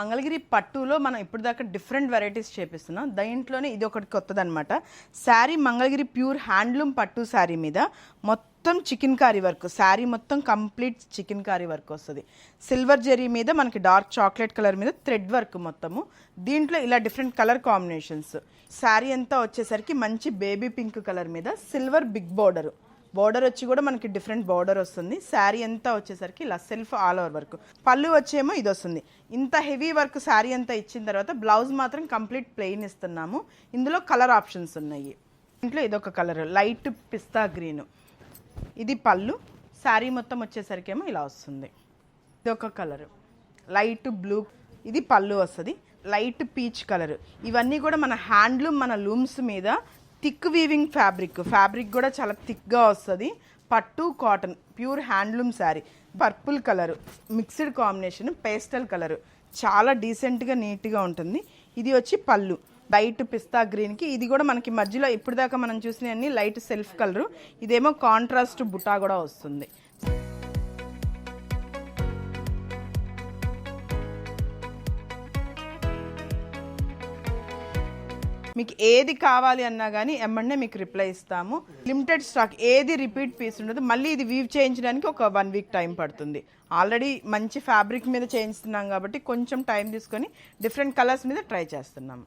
మంగళగిరి పట్టులో మనం ఇప్పుడు దాకా డిఫరెంట్ వెరైటీస్ చేపిస్తున్నాం. దీంట్లోనే ఇది ఒకటి కొత్తదనమాట. శారీ మంగళగిరి ప్యూర్ హ్యాండ్లూమ్ పట్టు శారీ మీద మొత్తం చికెన్ కారీ వర్క్, శారీ మొత్తం కంప్లీట్ చికెన్ కారీ వర్క్ వస్తుంది. సిల్వర్ జెరీ మీద మనకి డార్క్ చాక్లెట్ కలర్ మీద థ్రెడ్ వర్క్ మొత్తము. దీంట్లో ఇలా డిఫరెంట్ కలర్ కాంబినేషన్స్. శారీ అంతా వచ్చేసరికి మంచి బేబీ పింక్ కలర్ మీద సిల్వర్ బిగ్ బోర్డర్, బోర్డర్ వచ్చి కూడా మనకి డిఫరెంట్ బోర్డర్ వస్తుంది. శారీ అంతా వచ్చేసరికి ఇలా సెల్ఫ్ ఆల్ ఓవర్ వర్క్. పళ్ళు వచ్చేమో ఇది వస్తుంది. ఇంత హెవీ వర్క్ శారీ అంతా ఇచ్చిన తర్వాత బ్లౌజ్ మాత్రం కంప్లీట్ ప్లెయిన్ ఇస్తున్నాము. ఇందులో కలర్ ఆప్షన్స్ ఉన్నాయి. ఇంట్లో ఇదొక కలర్ లైట్ పిస్తా గ్రీన్, ఇది పళ్ళు. శారీ మొత్తం వచ్చేసరికేమో ఇలా వస్తుంది. ఇదొక కలర్ లైట్ బ్లూ, ఇది పళ్ళు వస్తుంది. Light peach colour. ఇవన్నీ కూడా మన హ్యాండ్లూమ్, మన లూమ్స్ మీద థిక్ వీవింగ్ ఫ్యాబ్రిక్ కూడా చాలా థిక్గా వస్తుంది. పట్టు cotton pure handloom sari. Purple colour mixed combination, pastel colour, చాలా డీసెంట్గా నీట్గా ఉంటుంది. ఇది వచ్చి పళ్ళు లైట్ పిస్తా గ్రీన్కి. ఇది కూడా మనకి మధ్యలో ఇప్పుడు దాకా మనం చూసినవన్నీ లైట్ సెల్ఫ్ కలరు. ఇదేమో కాంట్రాస్ట్ బుటా కూడా వస్తుంది. మీకు ఏది కావాలి అన్నా కానీ ఎమ్మడే మీకు రిప్లై ఇస్తాము. లిమిటెడ్ స్టాక్, ఏది రిపీట్ పీస్ ఉండదు. మళ్ళీ ఇది వీవ్ చేయించడానికి ఒక 1 వీక్ టైం పడుతుంది. ఆల్రెడీ మంచి ఫ్యాబ్రిక్ మీద చేయిస్తున్నాం కాబట్టి కొంచెం టైం తీసుకొని డిఫరెంట్ కలర్స్ మీద ట్రై చేస్తున్నాము.